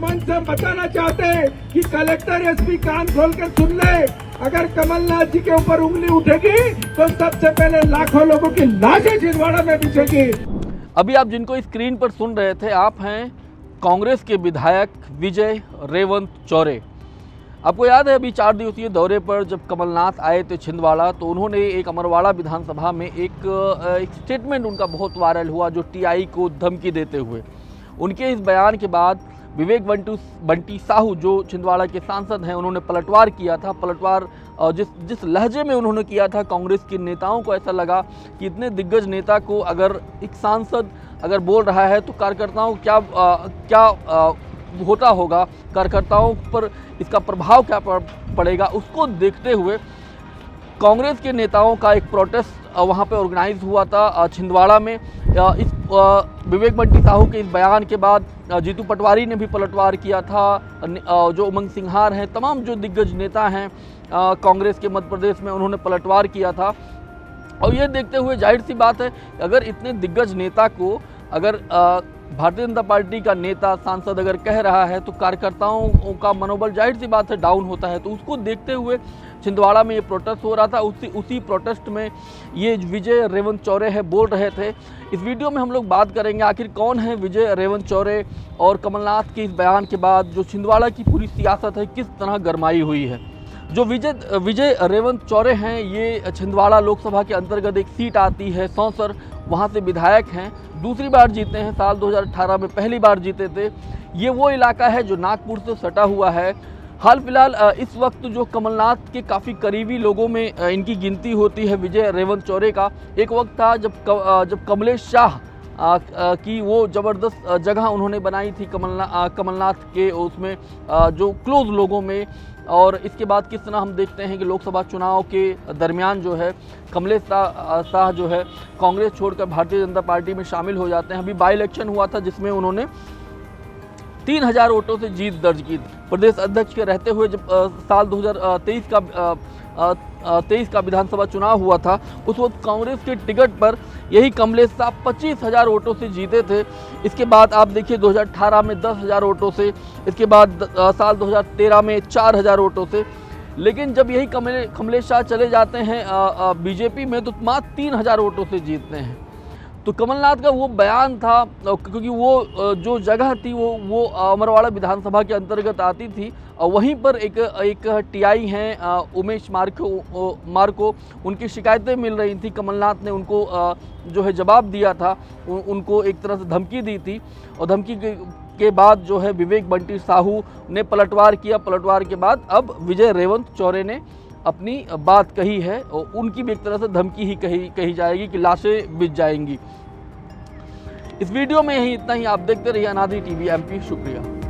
मंच से बताना चाहते हैं कि कलेक्टर एसपी कान खोलकर सुन ले, अगर कमलनाथ जी के ऊपर उंगली उठेगी तो सबसे पहले लाखों लोगों की लाशें छिंदवाड़ा में बिछेगी। अभी आप जिनको स्क्रीन पर सुन रहे थे, आप हैं कांग्रेस के विधायक विजय रेवंत चौरे। आपको याद है अभी 4 दिवसीय दौरे पर जब कमलनाथ आए थे छिंदवाड़ा, तो उन्होंने एक अमरवाड़ा विधानसभा में एक स्टेटमेंट उनका बहुत वायरल हुआ, जो टीआई को धमकी देते हुए। उनके इस बयान के बाद विवेक बंटी साहू जो छिंदवाड़ा के सांसद हैं, उन्होंने पलटवार किया था। पलटवार जिस लहजे में उन्होंने किया था, कांग्रेस के नेताओं को ऐसा लगा कि इतने दिग्गज नेता को अगर एक सांसद अगर बोल रहा है तो कार्यकर्ताओं क्या होता होगा, कार्यकर्ताओं पर इसका प्रभाव क्या पड़ेगा। उसको देखते हुए कांग्रेस के नेताओं का एक प्रोटेस्ट वहाँ पे ऑर्गेनाइज हुआ था छिंदवाड़ा में। इस विवेक बंटी साहू के इस बयान के बाद जीतू पटवारी ने भी पलटवार किया था, जो उमंग सिंघार हैं, तमाम जो दिग्गज नेता हैं कांग्रेस के मध्य प्रदेश में, उन्होंने पलटवार किया था। और ये देखते हुए जाहिर सी बात है, अगर इतने दिग्गज नेता को अगर भारतीय जनता पार्टी का नेता सांसद अगर कह रहा है तो कार्यकर्ताओं का मनोबल जाहिर सी बात है डाउन होता है। तो उसको देखते हुए छिंदवाड़ा में ये प्रोटेस्ट हो रहा था। उसी प्रोटेस्ट में ये विजय रेवंत चौरे है बोल रहे थे। इस वीडियो में हम लोग बात करेंगे आखिर कौन है विजय रेवंत चौरे, और कमलनाथ के इस बयान के बाद जो छिंदवाड़ा की पूरी सियासत है किस तरह गरमाई हुई है। जो विजय रेवंत चौरे हैं, ये छिंदवाड़ा लोकसभा के अंतर्गत एक सीट आती है सौंसर, वहाँ से विधायक हैं, दूसरी बार जीते हैं। साल 2018 में पहली बार जीते थे। ये वो इलाका है जो नागपुर से सटा हुआ है। हाल फिलहाल इस वक्त जो कमलनाथ के काफ़ी करीबी लोगों में इनकी गिनती होती है विजय रेवंत चौरे का। एक वक्त था जब कमलेश शाह की वो ज़बरदस्त जगह उन्होंने बनाई थी कमलनाथ के उसमें जो क्लोज लोगों में। और इसके बाद किस तरह हम देखते हैं कि लोकसभा चुनाव के दरमियान जो है कमलेश शाह जो है कांग्रेस छोड़कर भारतीय जनता पार्टी में शामिल हो जाते हैं। अभी बाई इलेक्शन हुआ था जिसमें उन्होंने 3000 वोटों से जीत दर्ज की। प्रदेश अध्यक्ष के रहते हुए जब साल 2023 का विधानसभा चुनाव हुआ था, उस वक्त कांग्रेस के टिकट पर यही कमलेश शाह 25,000 वोटों से जीते थे। इसके बाद आप देखिए 2018 में 10,000 वोटों से, इसके बाद साल 2013 में 4,000 वोटों से। लेकिन जब यही कमलेश शाह चले जाते हैं बीजेपी में, तो मात्र 3,000 वोटों से जीतते हैं। तो कमलनाथ का वो बयान था, क्योंकि वो जो जगह थी वो अमरवाड़ा विधानसभा के अंतर्गत आती थी, और वहीं पर एक टीआई हैं उमेश मार्को, उनकी शिकायतें मिल रही थी। कमलनाथ ने उनको जो है जवाब दिया था, उनको एक तरह से धमकी दी थी, और धमकी के बाद जो है विवेक बंटी साहू ने पलटवार किया। पलटवार के बाद अब विजय रेवंत चौरे ने अपनी बात कही है, और उनकी भी एक तरह से धमकी ही कही जाएगी कि लाशें बिछ जाएंगी। इस वीडियो में यही इतना ही। आप देखते रहिए अनादि टीवी एमपी। शुक्रिया।